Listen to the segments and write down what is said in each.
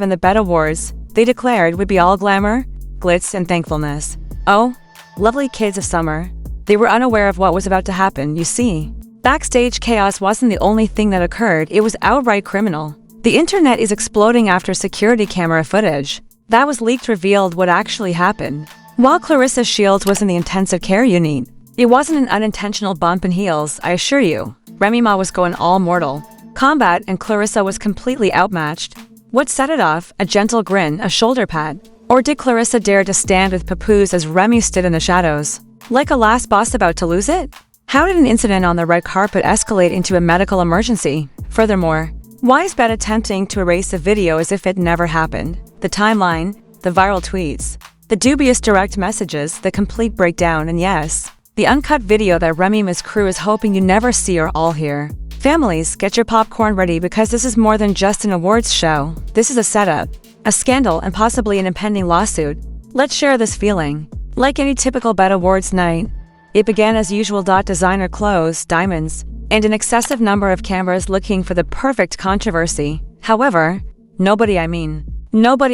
In the Bet Awards, they declared would be all glamour, glitz, and thankfulness. Oh, lovely kids of summer. They were unaware of what was about to happen, you see. Backstage chaos wasn't the only thing that occurred, it was outright criminal. The internet is exploding after security camera footage that was leaked revealed what actually happened. While Claressa Shields was in the intensive care unit, it wasn't an unintentional bump in heels, I assure you. Remy Ma was going all Mortal Kombat and Claressa was completely outmatched. What set it off? A gentle grin, a shoulder pat? Or did Claressa dare to stand with papoose as Remy stood in the shadows, like a last boss about to lose it? How did an incident on the red carpet escalate into a medical emergency? Furthermore, why is Bet attempting to erase the video as if it never happened? The timeline, the viral tweets, the dubious direct messages, the complete breakdown, and yes, the uncut video that Remy Ma's crew is hoping you never see or all hear. Families, get your popcorn ready because this is more than just an awards show. This is a setup, a scandal, and possibly an impending lawsuit. Let's share this feeling. Like any typical Bet Awards night, it began as usual. Designer clothes, diamonds, and an excessive number of cameras looking for the perfect controversy. However, nobody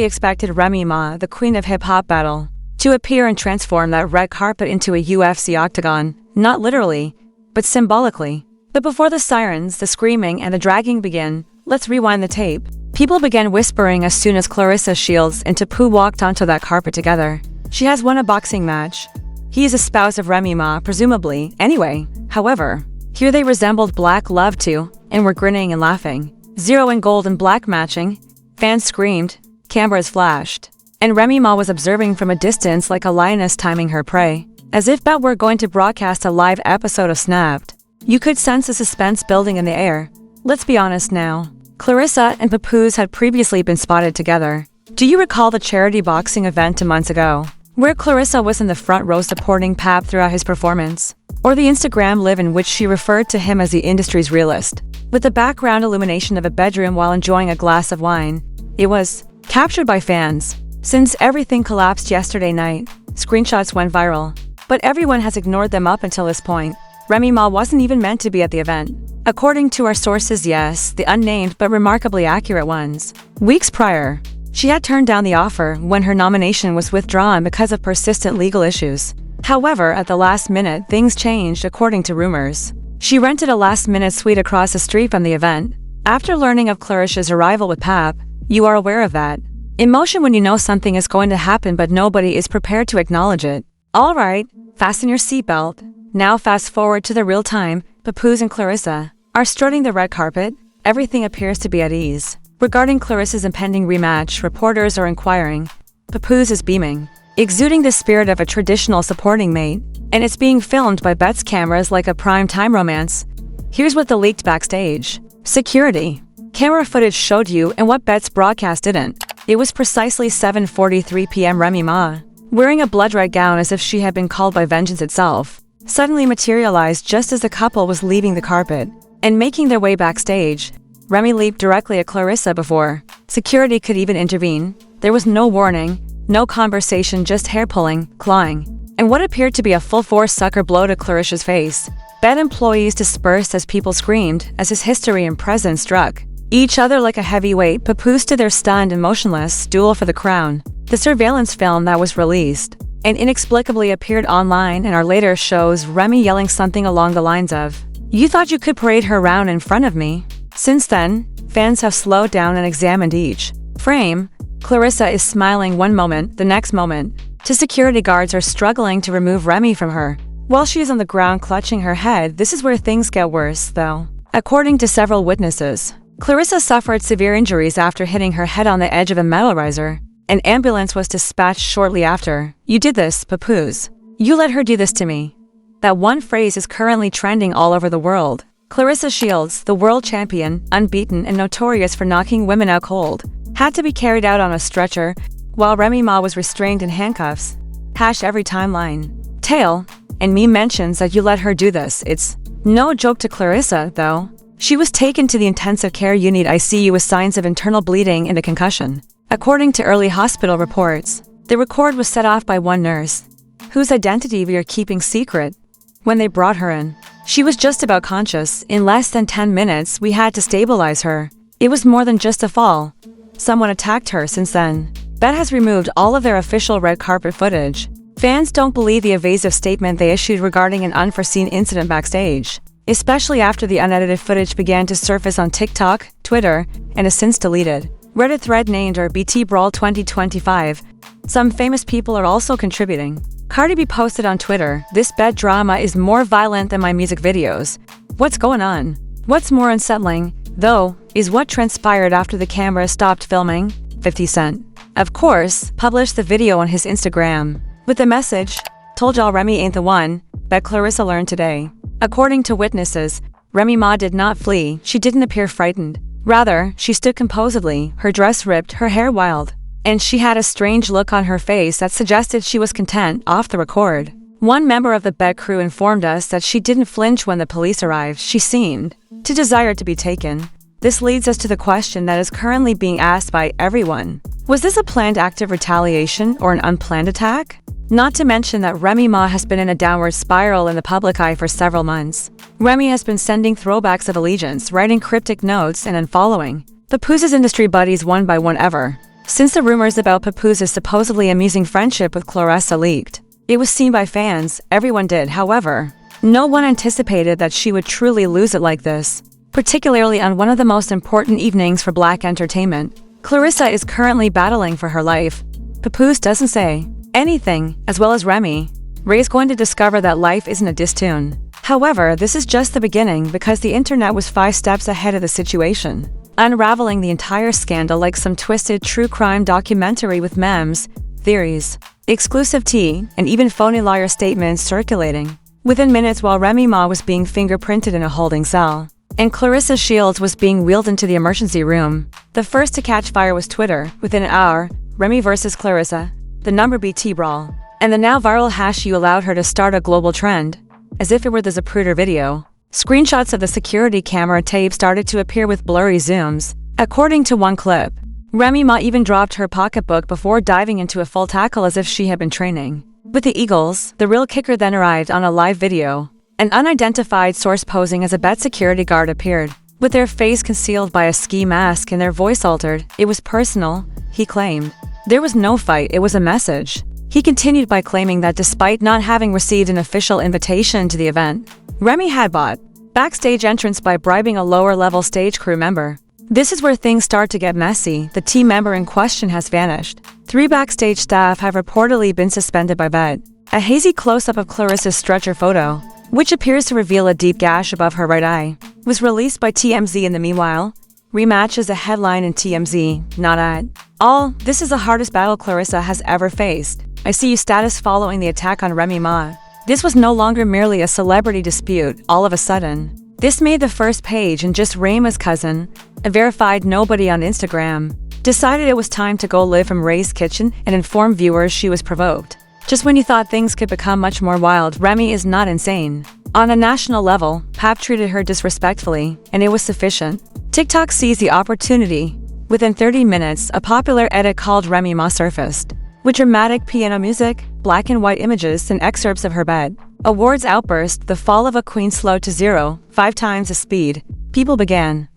expected Remy Ma, the queen of hip-hop battle, to appear and transform that red carpet into a UFC octagon, not literally, but symbolically. But before the sirens, the screaming, and the dragging began, let's rewind the tape. People began whispering as soon as Claressa Shields and Tapu walked onto that carpet together. She has won a boxing match. He is a spouse of Remy Ma, presumably. Anyway, however, here they resembled black love too, and were grinning and laughing. Zero and gold and black matching. Fans screamed, cameras flashed, and Remy Ma was observing from a distance like a lioness timing her prey. As if Bet were going to broadcast a live episode of Snapped. You could sense the suspense building in the air. Let's be honest now. Claressa and Papoose had previously been spotted together. Do you recall the charity boxing event 2 months ago, where Claressa was in the front row supporting Pap throughout his performance? Or the Instagram live in which she referred to him as the industry's realist, with the background illumination of a bedroom while enjoying a glass of wine? It was captured by fans. Since everything collapsed yesterday night, screenshots went viral. But everyone has ignored them up until this point. Remy Ma wasn't even meant to be at the event. According to our sources, yes, the unnamed but remarkably accurate ones. Weeks prior, she had turned down the offer when her nomination was withdrawn because of persistent legal issues. However, at the last minute, things changed according to rumors. She rented a last-minute suite across the street from the event. After learning of Claressa's arrival with Pap, you are aware of that emotion when you know something is going to happen but nobody is prepared to acknowledge it. Alright, fasten your seatbelt. Now fast forward to the real time. Papoose and Claressa are strutting the red carpet. Everything appears to be at ease. Regarding Claressa's impending rematch, reporters are inquiring. Papoose is beaming, exuding the spirit of a traditional supporting mate, and it's being filmed by Bet's cameras like a prime-time romance. Here's what the leaked backstage security camera footage showed you and what Bet's broadcast didn't. It was precisely 7:43 p.m. Remy Ma, wearing a blood-red gown as if she had been called by vengeance itself, suddenly materialized just as the couple was leaving the carpet and making their way backstage. Remy leaped directly at Claressa before security could even intervene. There was no warning, no conversation, just hair-pulling, clawing, and what appeared to be a full-force sucker blow to Claressa's face. Bet employees dispersed as people screamed, as his history and presence struck each other like a heavy weight. Papoose stood there stunned and motionless, duel for the crown. The surveillance film that was released and inexplicably appeared online and our later shows Remy yelling something along the lines of, "You thought you could parade her around in front of me?" Since then, fans have slowed down and examined each frame. Claressa is smiling one moment, the next moment. Two security guards are struggling to remove Remy from her, while she is on the ground clutching her head. This is where things get worse, though. According to several witnesses, Claressa suffered severe injuries after hitting her head on the edge of a metal riser. An ambulance was dispatched shortly after. "You did this, Papoose. You let her do this to me." That one phrase is currently trending all over the world. Claressa Shields, the world champion, unbeaten and notorious for knocking women out cold, had to be carried out on a stretcher, while Remy Ma was restrained in handcuffs. Hash every timeline. Tale, and me mentions that you let her do this. It's no joke to Claressa, though. She was taken to the intensive care unit ICU with signs of internal bleeding and a concussion. According to early hospital reports, the record was set off by one nurse, whose identity we are keeping secret. When they brought her in, She was just about conscious. In less than 10 minutes, we had to stabilize her. It was more than just a fall. Someone attacked her since then. Bet has removed all of their official red carpet footage. Fans don't believe the evasive statement they issued regarding an unforeseen incident backstage, especially after the unedited footage began to surface on TikTok, Twitter, and is since deleted. Reddit thread named BT Brawl 2025. Some famous people are also contributing. Cardi B posted on Twitter, "This bed drama is more violent than my music videos. What's going on?" What's more unsettling, though, is what transpired after the camera stopped filming. 50 Cent, of course, published the video on his Instagram with the message, "Told y'all Remy ain't the one, bet Claressa learned today." According to witnesses, Remy Ma did not flee. She didn't appear frightened. Rather, she stood composedly, her dress ripped, her hair wild. And she had a strange look on her face that suggested she was content off the record. One member of the Bet crew informed us that she didn't flinch when the police arrived. She seemed to desire to be taken. This leads us to the question that is currently being asked by everyone. Was this a planned act of retaliation or an unplanned attack? Not to mention that Remy Ma has been in a downward spiral in the public eye for several months. Remy has been sending throwbacks of allegiance, writing cryptic notes, and unfollowing Papooses industry buddies one by one ever. Since the rumors about Papooses' supposedly amusing friendship with Claressa leaked, it was seen by fans, everyone did, however. No one anticipated that she would truly lose it like this, particularly on one of the most important evenings for Black entertainment. Claressa is currently battling for her life. Papoose doesn't say anything, as well as Remy. Ray's going to discover that life isn't a diss tune. However, this is just the beginning because the internet was 5 steps ahead of the situation, unraveling the entire scandal like some twisted true crime documentary with memes, theories, exclusive tea, and even phony lawyer statements circulating within minutes while Remy Ma was being fingerprinted in a holding cell, and Claressa Shields was being wheeled into the emergency room. The first to catch fire was Twitter. Within an hour, Remy versus Claressa, the number BT Brawl, and the now viral hash "you allowed her to start a global trend," as if it were the Zapruder video. Screenshots of the security camera tape started to appear with blurry zooms. According to one clip, Remy Ma even dropped her pocketbook before diving into a full tackle as if she had been training with the Eagles. The real kicker then arrived on a live video. An unidentified source posing as a Bet security guard appeared, with their face concealed by a ski mask and their voice altered. It was personal, he claimed. There was no fight, it was a message. He continued by claiming that despite not having received an official invitation to the event, Remy had bought backstage entrance by bribing a lower-level stage crew member. This is where things start to get messy. The team member in question has vanished. 3 backstage staff have reportedly been suspended by Bet. A hazy close-up of Claressa's stretcher photo, which appears to reveal a deep gash above her right eye, was released by TMZ. In the meanwhile, rematch is a headline in TMZ, not at all. This is the hardest battle Claressa has ever faced. I see you status following the attack on Remy Ma. This was no longer merely a celebrity dispute. All of a sudden, this made the first page, and just Remy Ma's cousin, a verified nobody on Instagram, decided it was time to go live from Ray's kitchen and inform viewers she was provoked. Just when you thought things could become much more wild, Remy is not insane. On a national level, Pap treated her disrespectfully, and it was sufficient. TikTok seized the opportunity. Within 30 minutes, a popular edit called Remy Ma surfaced, with dramatic piano music, black and white images, and excerpts of her bed. Awards outburst, the fall of a queen slowed to 0, 5 times the speed. People began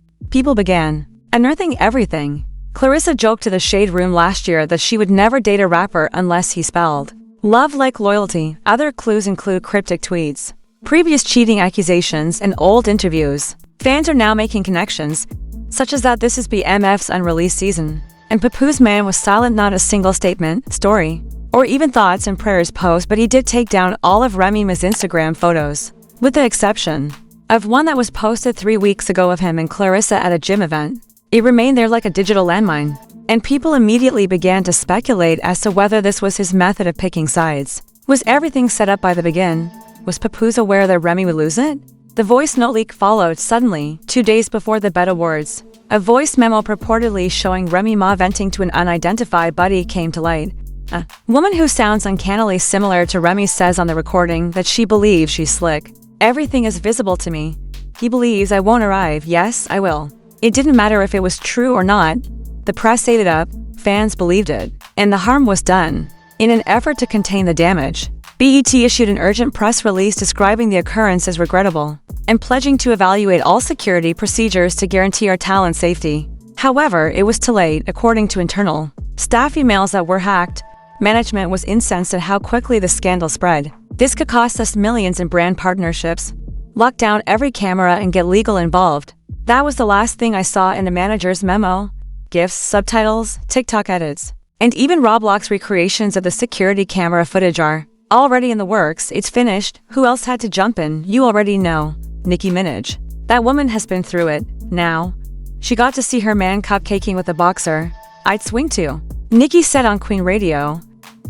unearthing everything. Claressa joked to the Shade Room last year that she would never date a rapper unless he spelled love like loyalty. Other clues include cryptic tweets, previous cheating accusations, and old interviews. Fans are now making connections, such as that this is BMF's unreleased season, and Papoose Man was silent, not a single statement, story, or even thoughts and prayers post, but he did take down all of Remy Ma's Instagram photos, with the exception of one that was posted 3 weeks ago of him and Claressa at a gym event. It remained there like a digital landmine, and people immediately began to speculate as to whether this was his method of picking sides. Was everything set up by the begin? Was Papoose aware that Remy would lose it? The voice note leak followed suddenly, 2 days before the Bet Awards. A voice memo purportedly showing Remy Ma venting to an unidentified buddy came to light. A woman who sounds uncannily similar to Remy says on the recording that she believes she's slick. "Everything is visible to me. He believes I won't arrive. Yes, I will." It didn't matter if it was true or not. The press ate it up, fans believed it, and the harm was done. In an effort to contain the damage, BET issued an urgent press release describing the occurrence as regrettable and pledging to evaluate all security procedures to guarantee our talent's safety. However, it was too late, according to internal staff emails that were hacked. Management was incensed at how quickly the scandal spread. This could cost us millions in brand partnerships, lock down every camera, and get legal involved. That was the last thing I saw in the manager's memo. GIFs, subtitles, TikTok edits, and even Roblox recreations of the security camera footage are already in the works. It's finished. Who else had to jump in? You already know. Nicki Minaj. That woman has been through it. Now, she got to see her man cupcaking with a boxer. I'd swing too. Nicki said on Queen Radio,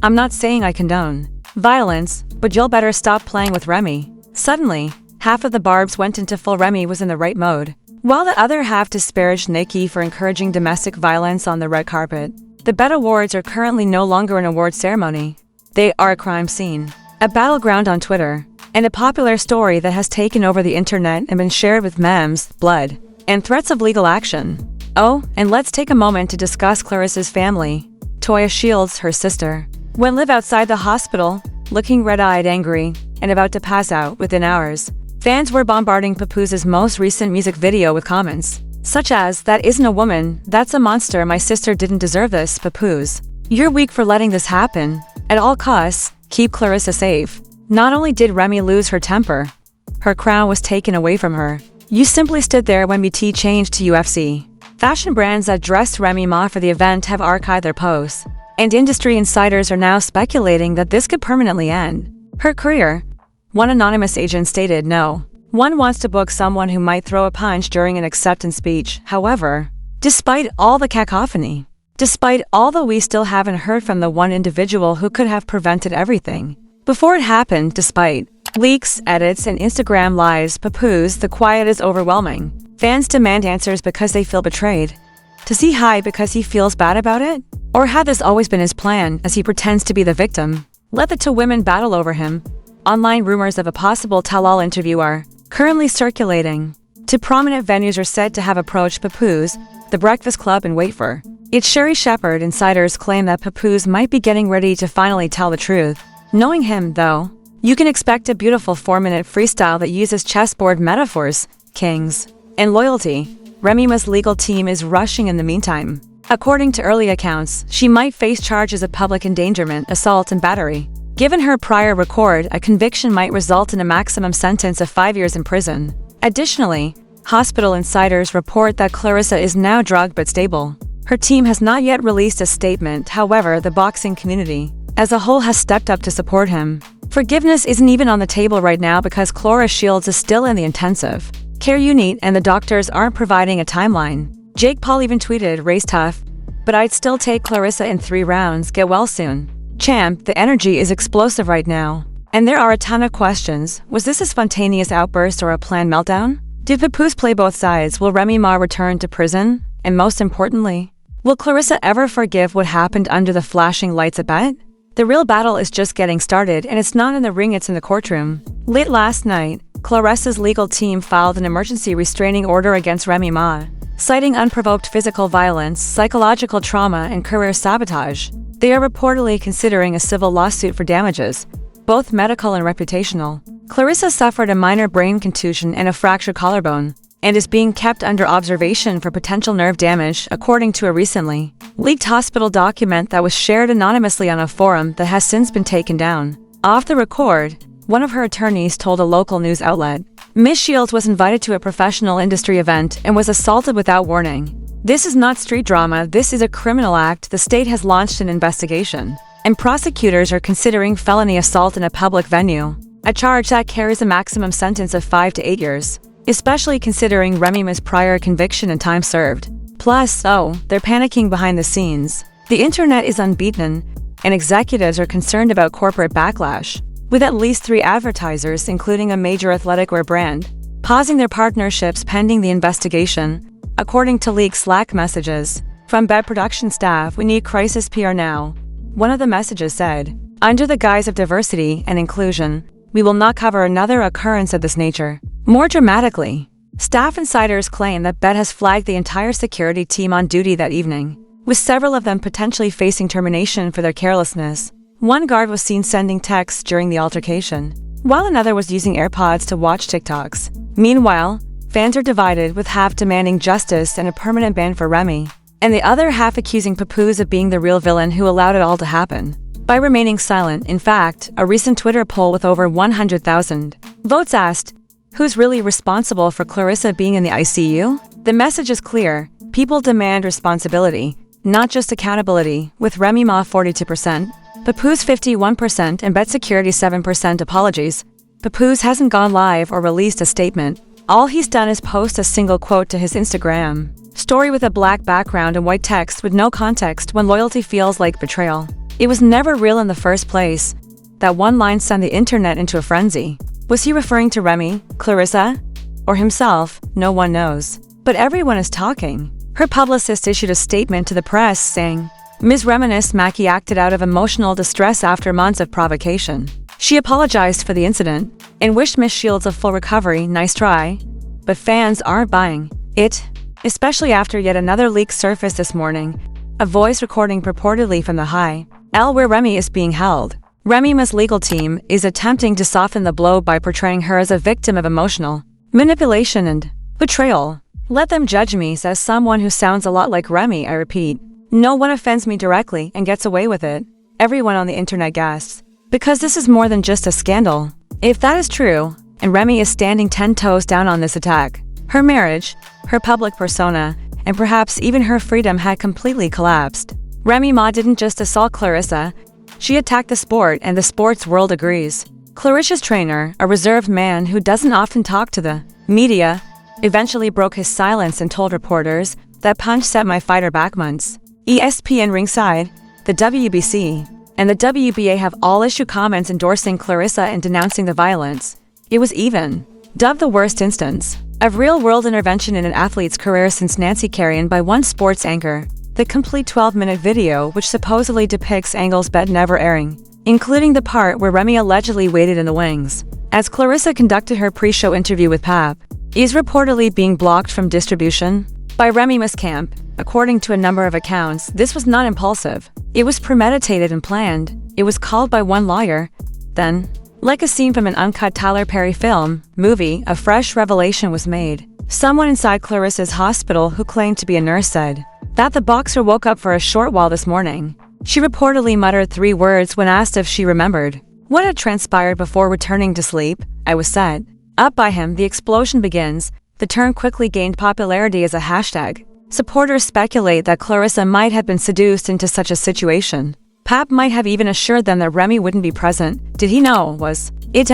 "I'm not saying I condone violence, but you'll better stop playing with Remy." Suddenly, half of the Barbs went into full Remy was in the right mode, while the other half disparaged Nicki for encouraging domestic violence on the red carpet. The BET Awards are currently no longer an award ceremony. They are a crime scene, a battleground on Twitter, and a popular story that has taken over the internet and been shared with memes, blood, and threats of legal action. Oh, and let's take a moment to discuss Claressa's family. Claressa Shields, her sister, went live outside the hospital, looking red-eyed, angry, and about to pass out within hours. Fans were bombarding Papooses' most recent music video with comments, such as, "That isn't a woman, that's a monster, my sister didn't deserve this, Papoose. You're weak for letting this happen. At all costs, keep Claressa safe." Not only did Remy lose her temper, her crown was taken away from her. You simply stood there when BT changed to UFC. Fashion brands that dressed Remy Ma for the event have archived their posts, and industry insiders are now speculating that this could permanently end her career. One anonymous agent stated, "No one wants to book someone who might throw a punch during an acceptance speech." However, despite all the cacophony, despite all that we still haven't heard from the one individual who could have prevented everything before it happened, despite leaks, edits, and Instagram lives, Papoose, the quiet is overwhelming. Fans demand answers because they feel betrayed. Does he hide because he feels bad about it? Or had this always been his plan as he pretends to be the victim? Let the two women battle over him. Online rumors of a possible tell-all interview are currently circulating. Two prominent venues are said to have approached Papoose, The Breakfast Club and Wait For It's Sherry Shepherd. Insiders claim that Papoose might be getting ready to finally tell the truth. Knowing him, though, you can expect a beautiful 4-minute freestyle that uses chessboard metaphors, kings, and loyalty. Remy Ma's legal team is rushing in the meantime. According to early accounts, she might face charges of public endangerment, assault, and battery. Given her prior record, a conviction might result in a maximum sentence of 5 years in prison. Additionally, hospital insiders report that Claressa is now drugged but stable. Her team has not yet released a statement. However, the boxing community as a whole has stepped up to support him. Forgiveness isn't even on the table right now because Claressa Shields is still in the intensive care unit and the doctors aren't providing a timeline. Jake Paul even tweeted, "Race tough, but I'd still take Claressa in 3 rounds, get well soon. Champ, the energy is explosive right now." And there are a ton of questions. Was this a spontaneous outburst or a planned meltdown? Did Papoose play both sides? Will Remy Ma return to prison? And most importantly, will Claressa ever forgive what happened under the flashing lights at BET? The real battle is just getting started, and it's not in the ring, it's in the courtroom. Late last night, Claressa's legal team filed an emergency restraining order against Remy Ma, citing unprovoked physical violence, psychological trauma, and career sabotage. They are reportedly considering a civil lawsuit for damages, both medical and reputational. Claressa suffered a minor brain contusion and a fractured collarbone, and is being kept under observation for potential nerve damage, according to a recently leaked hospital document that was shared anonymously on a forum that has since been taken down. Off the record, one of her attorneys told a local news outlet, "Miss Shields was invited to a professional industry event and was assaulted without warning. This is not street drama, this is a criminal act. The state has launched an investigation, and prosecutors are considering felony assault in a public venue, a charge that carries a maximum sentence of 5 to 8 years. Especially considering Remy Ma's prior conviction and time served. Plus, they're panicking behind the scenes. The internet is unbeaten, and executives are concerned about corporate backlash, with at least 3 advertisers, including a major athletic wear brand, pausing their partnerships pending the investigation, according to leaked Slack messages. From BET production staff, "We need crisis PR now." One of the messages said, "Under the guise of diversity and inclusion, we will not cover another occurrence of this nature." More dramatically, staff insiders claim that BET has flagged the entire security team on duty that evening, with several of them potentially facing termination for their carelessness. One guard was seen sending texts during the altercation, while another was using AirPods to watch TikToks. Meanwhile, fans are divided, with half demanding justice and a permanent ban for Remy, and the other half accusing Papoose of being the real villain who allowed it all to happen by remaining silent. In fact, a recent Twitter poll with over 100,000 votes asked, "Who's really responsible for Claressa being in the ICU?" The message is clear. People demand responsibility, not just accountability, with Remy Ma 42%, Papoose 51%, and BetSecurity 7% apologies. Papoose hasn't gone live or released a statement. All he's done is post a single quote to his Instagram story with a black background and white text with no context. When loyalty feels like betrayal, it was never real in the first place. That one line sent the internet into a frenzy. Was he referring to Remy, Claressa, or himself? No one knows. But everyone is talking. Her publicist issued a statement to the press saying, "Ms. Reminisce Mackie acted out of emotional distress after months of provocation. She apologized for the incident and wished Ms. Shields a full recovery. Nice try." But fans aren't buying it, especially after yet another leak surfaced this morning. A voice recording purportedly from the high L where Remy is being held. Remy Ma's legal team is attempting to soften the blow by portraying her as a victim of emotional manipulation and betrayal. "Let them judge me," says someone who sounds a lot like Remy. "I repeat, no one offends me directly and gets away with it." Everyone on the internet gasps, because this is more than just a scandal. If that is true, and Remy is standing 10 toes down on this attack, her marriage, her public persona, and perhaps even her freedom had completely collapsed. Remy Ma didn't just assault Claressa, she attacked the sport, and the sports world agrees. Claressa's trainer, a reserved man who doesn't often talk to the media, eventually broke his silence and told reporters, "That punch set my fighter back months." ESPN ringside, the WBC, and the WBA have all issued comments endorsing Claressa and denouncing the violence. It was even dubbed the worst instance of real-world intervention in an athlete's career since Nancy Kerrigan by one sports anchor. The complete 12-minute video, which supposedly depicts Angle's bed never airing, including the part where Remy allegedly waited in the wings as Claressa conducted her pre-show interview with Pap, is reportedly being blocked from distribution by Remy Ma's camp. According to a number of accounts, this was not impulsive. It was premeditated and planned. It was called by one lawyer. Then, like a scene from an uncut Tyler Perry movie, a fresh revelation was made. Someone inside Claressa's hospital who claimed to be a nurse said that the boxer woke up for a short while this morning. She reportedly muttered 3 words when asked if she remembered what had transpired before returning to sleep. "I was set up by him." The explosion begins. The term quickly gained popularity as a hashtag. Supporters speculate that Claressa might have been seduced into such a situation. Pap might have even assured them that Remy wouldn't be present. Did he know? Was it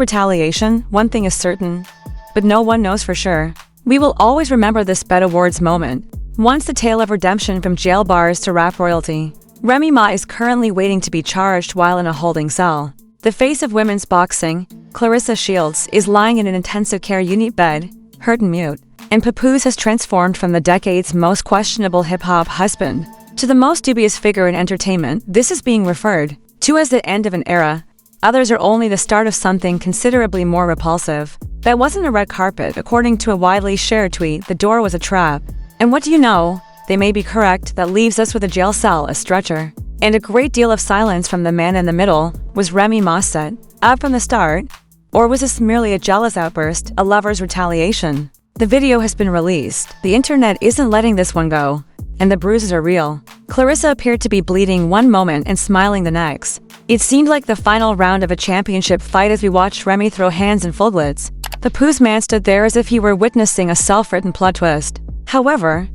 retaliation? One thing is certain, but no one knows for sure. We will always remember this Bet Awards moment. Once the tale of redemption from jail bars to rap royalty. Remy Ma is currently waiting to be charged while in a holding cell. The face of women's boxing, Claressa Shields, is lying in an intensive care unit bed, hurt and mute. And Papoose has transformed from the decade's most questionable hip-hop husband to the most dubious figure in entertainment. This is being referred to as the end of an era. Others are only the start of something considerably more repulsive. That wasn't a red carpet. According to a widely shared tweet, the door was a trap. And what do you know? They may be correct. That leaves us with a jail cell, a stretcher, and a great deal of silence from the man in the middle. Was Remy Ma set up from the start? Or was this merely a jealous outburst, a lover's retaliation? The video has been released. The internet isn't letting this one go, and the bruises are real. Claressa appeared to be bleeding one moment and smiling the next. It seemed like the final round of a championship fight as we watched Remy throw hands in full glitz. The Papoose man stood there as if he were witnessing a self-written plot twist. However,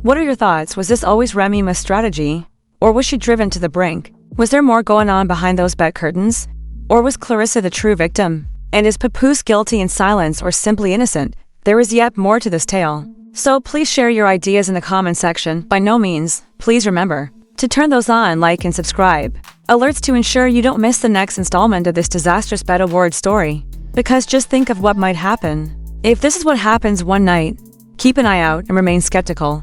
what are your thoughts? Was this always Remy Ma's strategy? Or was she driven to the brink? Was there more going on behind those bet curtains? Or was Claressa the true victim? And is Papoose guilty in silence or simply innocent? There is yet more to this tale. So please share your ideas in the comment section. By no means, please remember to turn those on, like and subscribe alerts to ensure you don't miss the next installment of this disastrous Bet Award story. Because just think of what might happen if this is what happens one night. Keep an eye out and remain skeptical.